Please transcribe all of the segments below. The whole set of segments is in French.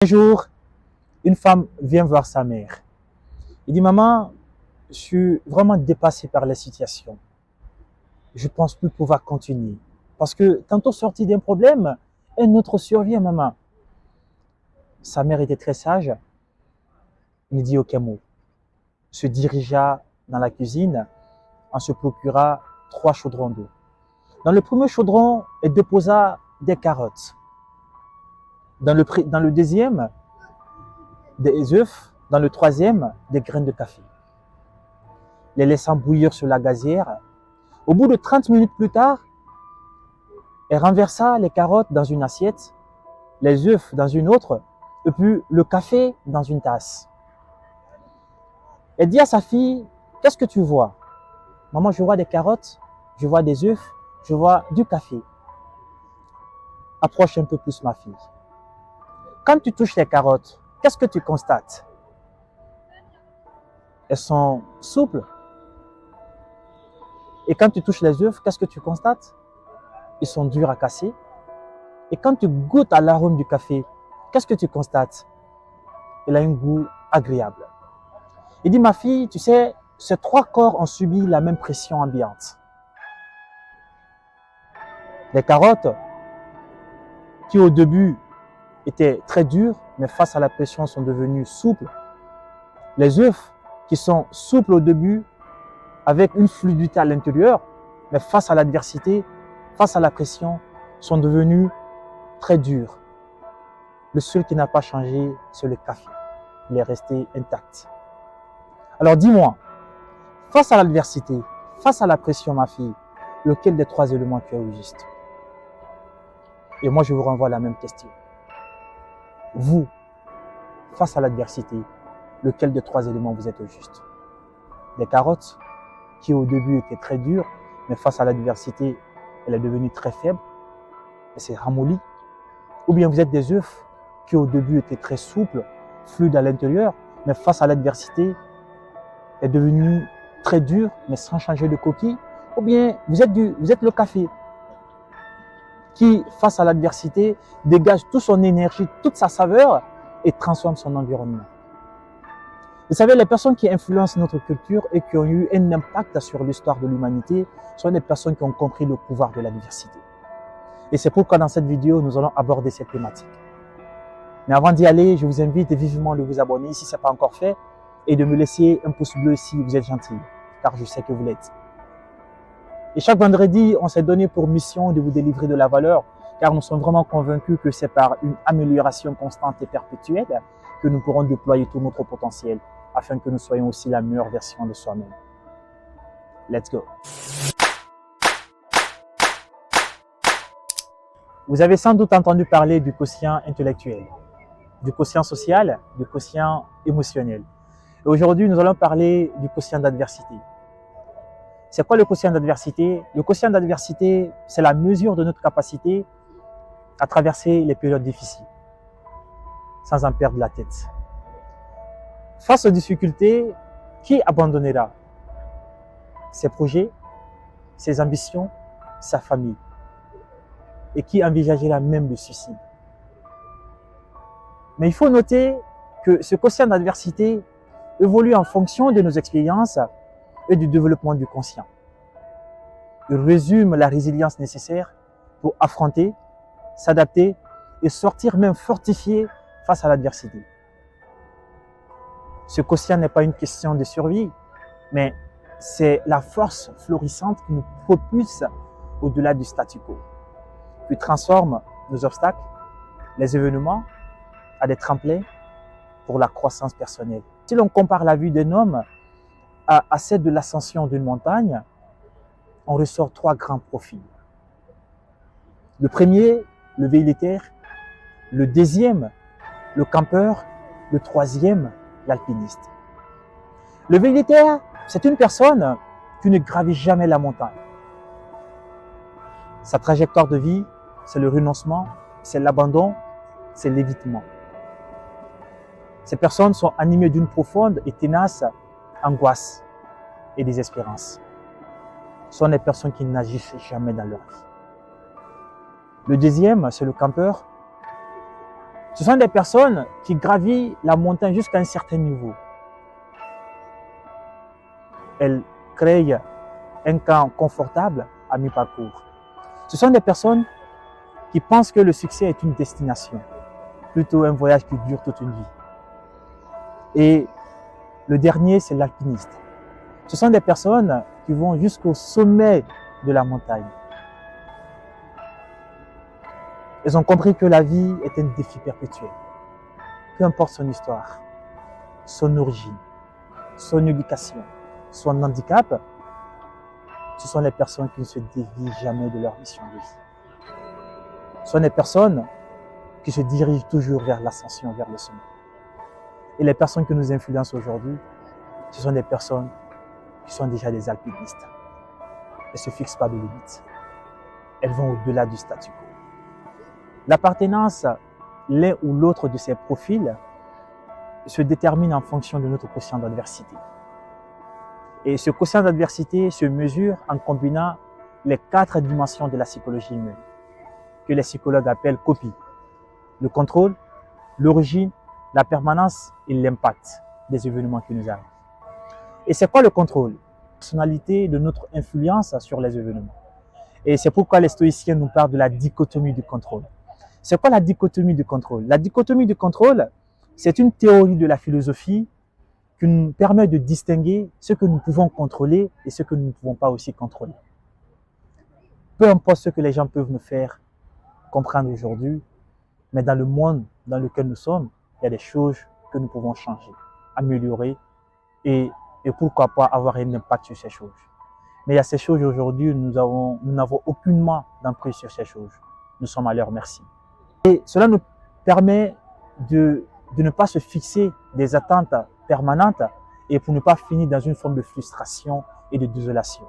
Un jour, une femme vient voir sa mère. Elle dit, maman, je suis vraiment dépassée par la situation. Je ne pense plus pouvoir continuer. Parce que tantôt sorti d'un problème, un autre survient, maman. Sa mère était très sage. Ne dit aucun mot. Se dirigea dans la cuisine, en se procura 3 chaudrons d'eau. Dans le premier chaudron, elle déposa des carottes. Dans le deuxième, des œufs. Dans le troisième, des graines de café. Les laissant bouillir sur la gazière. Au bout de 30 minutes plus tard, elle renversa les carottes dans une assiette, les œufs dans une autre, et puis le café dans une tasse. Elle dit à sa fille, qu'est-ce que tu vois? Maman, je vois des carottes, je vois des œufs, je vois du café. Approche un peu plus ma fille. Quand tu touches les carottes, qu'est-ce que tu constates? Elles sont souples. Et quand tu touches les œufs, qu'est-ce que tu constates? Ils sont durs à casser. Et quand tu goûtes à l'arôme du café, qu'est-ce que tu constates? Il a un goût agréable. Il dit, ma fille, tu sais, ces 3 corps ont subi la même pression ambiante. Les carottes, qui au début étaient très dures, mais face à la pression sont devenues souples. Les œufs, qui sont souples au début, avec une fluidité à l'intérieur, mais face à l'adversité, face à la pression, sont devenus très durs. Le seul qui n'a pas changé, c'est le café. Il est resté intact. Alors dis-moi, face à l'adversité, face à la pression, ma fille, lequel des 3 éléments tu as au juste? Et moi, je vous renvoie à la même question. Vous, face à l'adversité, lequel des 3 éléments vous êtes au juste? Les carottes, qui au début étaient très dures, mais face à l'adversité, elle est devenue très faible, et s'est ramollie. Ou bien vous êtes des œufs, qui au début étaient très souples, fluides à l'intérieur, mais face à l'adversité, est devenu très dur, mais sans changer de coquille. Ou bien vous êtes le café, qui, face à l'adversité, dégage toute son énergie, toute sa saveur et transforme son environnement. Vous savez, les personnes qui influencent notre culture et qui ont eu un impact sur l'histoire de l'humanité sont des personnes qui ont compris le pouvoir de l'adversité. Et c'est pourquoi dans cette vidéo, nous allons aborder cette thématique. Mais avant d'y aller, je vous invite vivement de vous abonner si ce n'est pas encore fait et de me laisser un pouce bleu si vous êtes gentil, car je sais que vous l'êtes. Et chaque vendredi, on s'est donné pour mission de vous délivrer de la valeur, car nous sommes vraiment convaincus que c'est par une amélioration constante et perpétuelle que nous pourrons déployer tout notre potentiel, afin que nous soyons aussi la meilleure version de soi-même. Let's go! Vous avez sans doute entendu parler du quotient intellectuel, du quotient social, du quotient émotionnel. Et aujourd'hui, nous allons parler du quotient d'adversité. C'est quoi le quotient d'adversité? Le quotient d'adversité, c'est la mesure de notre capacité à traverser les périodes difficiles, sans en perdre la tête. Face aux difficultés, qui abandonnera ses projets, ses ambitions, sa famille? Et qui envisagera même le suicide? Mais il faut noter que ce quotient d'adversité évolue en fonction de nos expériences et du développement du conscient. Il résume la résilience nécessaire pour affronter, s'adapter et sortir même fortifié face à l'adversité. Ce quotient n'est pas une question de survie, mais c'est la force florissante qui nous propulse au-delà du statu quo, qui transforme nos obstacles, les événements, à des tremplins pour la croissance personnelle. Si l'on compare la vie d'un homme à celle de l'ascension d'une montagne, on ressort 3 grands profils. Le premier, le véhilitaire. Le deuxième, le campeur. Le troisième, l'alpiniste. Le véhilitaire, c'est une personne qui ne gravit jamais la montagne. Sa trajectoire de vie, c'est le renoncement, c'est l'abandon, c'est l'évitement. Ces personnes sont animées d'une profonde et ténace angoisse et désespérance. Ce sont des personnes qui n'agissent jamais dans leur vie. Le deuxième, c'est le campeur. Ce sont des personnes qui gravissent la montagne jusqu'à un certain niveau. Elles créent un camp confortable à mi-parcours. Ce sont des personnes qui pensent que le succès est une destination, plutôt un voyage qui dure toute une vie. Et le dernier, c'est l'alpiniste. Ce sont des personnes qui vont jusqu'au sommet de la montagne. Ils ont compris que la vie est un défi perpétuel. Peu importe son histoire, son origine, son éducation, son handicap, ce sont les personnes qui ne se dévient jamais de leur mission de vie. Ce sont des personnes qui se dirigent toujours vers l'ascension, vers le sommet. Et les personnes qui nous influencent aujourd'hui, ce sont des personnes qui sont déjà des alpinistes. Elles ne se fixent pas de limites. Elles vont au-delà du statu quo. L'appartenance, l'un ou l'autre de ces profils, se détermine en fonction de notre quotient d'adversité. Et ce quotient d'adversité se mesure en combinant les 4 dimensions de la psychologie humaine, que les psychologues appellent copie. Le contrôle, l'origine, la permanence et l'impact des événements qui nous arrivent. Et c'est quoi le contrôle? La personnalité de notre influence sur les événements. Et c'est pourquoi les stoïciens nous parlent de la dichotomie du contrôle. C'est quoi la dichotomie du contrôle? La dichotomie du contrôle, c'est une théorie de la philosophie qui nous permet de distinguer ce que nous pouvons contrôler et ce que nous ne pouvons pas aussi contrôler. Peu importe ce que les gens peuvent nous faire comprendre aujourd'hui, mais dans le monde dans lequel nous sommes, il y a des choses que nous pouvons changer, améliorer et pourquoi pas avoir un impact sur ces choses. Mais il y a ces choses aujourd'hui, nous n'avons aucunement d'emprise sur ces choses. Nous sommes à leur merci. Et cela nous permet de ne pas se fixer des attentes permanentes et pour ne pas finir dans une forme de frustration et de désolation.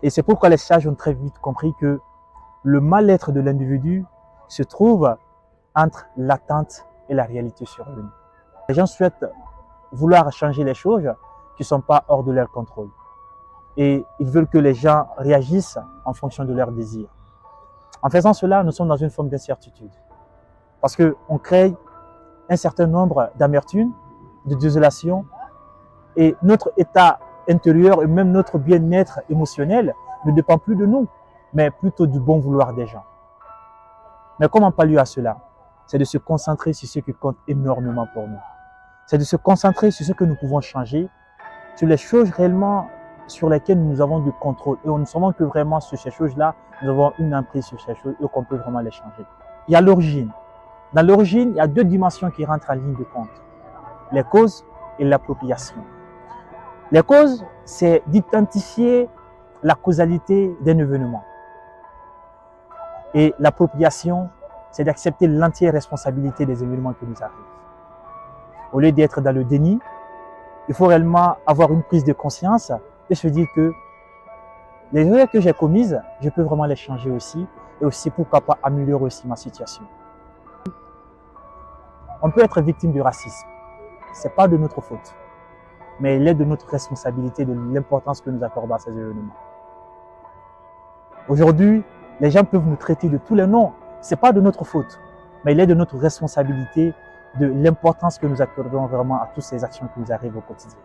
Et c'est pourquoi les sages ont très vite compris que le mal-être de l'individu se trouve entre l'attente et la réalité survenue. Les gens souhaitent vouloir changer les choses qui ne sont pas hors de leur contrôle. Et ils veulent que les gens réagissent en fonction de leurs désirs. En faisant cela, nous sommes dans une forme d'incertitude. Parce qu'on crée un certain nombre d'amertume, de désolation, et notre état intérieur et même notre bien-être émotionnel ne dépend plus de nous, mais plutôt du bon vouloir des gens. Mais comment pallier à cela? C'est de se concentrer sur ce qui compte énormément pour nous. C'est de se concentrer sur ce que nous pouvons changer, sur les choses réellement sur lesquelles nous avons du contrôle. Et nous savons que vraiment sur ces choses-là, nous avons une emprise sur ces choses et qu'on peut vraiment les changer. Il y a l'origine. Dans l'origine, il y a 2 dimensions qui rentrent en ligne de compte. Les causes et l'appropriation. Les causes, c'est d'identifier la causalité d'un événement. Et l'appropriation, c'est d'accepter l'entière responsabilité des événements qui nous arrivent. Au lieu d'être dans le déni, il faut réellement avoir une prise de conscience et se dire que les erreurs que j'ai commises, je peux vraiment les changer aussi et aussi pourquoi pas améliorer aussi ma situation. On peut être victime du racisme, ce n'est pas de notre faute, mais il est de notre responsabilité, de l'importance que nous accordons à ces événements. Aujourd'hui, les gens peuvent nous traiter de tous les noms, ce n'est pas de notre faute, mais il est de notre responsabilité, de l'importance que nous accordons vraiment à toutes ces actions qui nous arrivent au quotidien.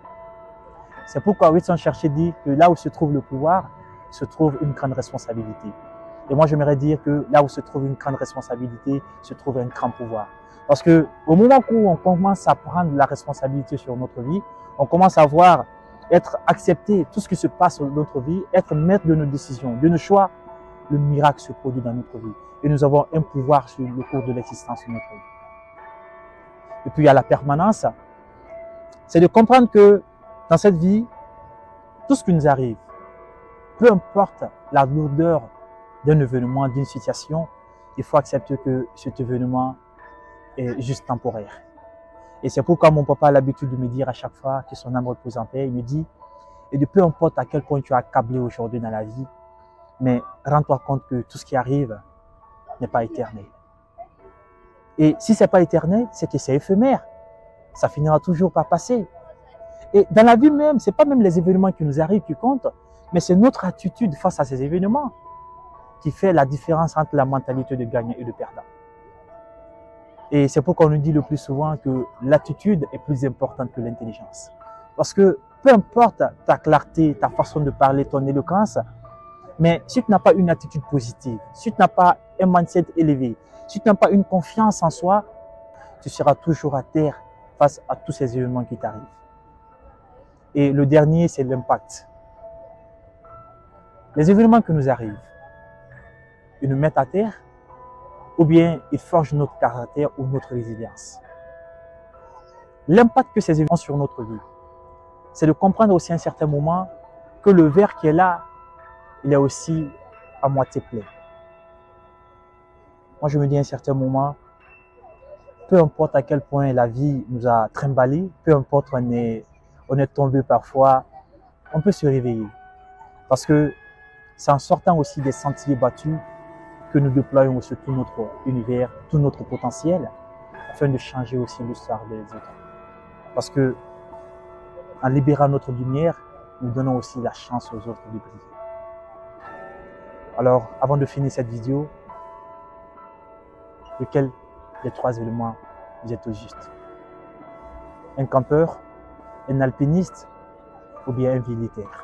C'est pourquoi Winston Churchill dit que là où se trouve le pouvoir, se trouve une grande responsabilité. Et moi, j'aimerais dire que là où se trouve une grande responsabilité, se trouve un grand pouvoir. Parce que au moment où on commence à prendre la responsabilité sur notre vie, on commence à voir, accepter tout ce qui se passe dans notre vie, être maître de nos décisions, de nos choix, le miracle se produit dans notre vie. Et nous avons un pouvoir sur le cours de l'existence de notre vie. Et puis il y a la permanence. C'est de comprendre que dans cette vie, tout ce qui nous arrive, peu importe la lourdeur d'un événement, d'une situation, il faut accepter que cet événement est juste temporaire. Et c'est pourquoi mon papa a l'habitude de me dire à chaque fois que son âme repose en paix, il me dit, et de peu importe à quel point tu es accablé aujourd'hui dans la vie, mais rends-toi compte que tout ce qui arrive n'est pas éternel. Et si ce n'est pas éternel, c'est que c'est éphémère. Ça finira toujours par passer. Et dans la vie même, ce n'est pas même les événements qui nous arrivent qui comptent, mais c'est notre attitude face à ces événements qui fait la différence entre la mentalité de gagnant et de perdant. Et c'est pourquoi on nous dit le plus souvent que l'attitude est plus importante que l'intelligence. Parce que peu importe ta clarté, ta façon de parler, ton éloquence, mais si tu n'as pas une attitude positive, si tu n'as pas un mindset élevé, si tu n'as pas une confiance en soi, tu seras toujours à terre face à tous ces événements qui t'arrivent. Et le dernier, c'est l'impact. Les événements qui nous arrivent, ils nous mettent à terre ou bien ils forgent notre caractère ou notre résilience. L'impact que ces événements ont sur notre vie, c'est de comprendre aussi à un certain moment que le verre qui est là, il est aussi à moitié plein. Moi, je me dis à un certain moment, peu importe à quel point la vie nous a trimballés, peu importe on est tombé parfois, on peut se réveiller. Parce que c'est en sortant aussi des sentiers battus que nous déployons aussi tout notre univers, tout notre potentiel, afin de changer aussi l'histoire des autres. Parce que en libérant notre lumière, nous donnons aussi la chance aux autres de briller. Alors, avant de finir cette vidéo, lequel des 3 éléments vous êtes au juste? Un campeur, un alpiniste ou bien un militaire?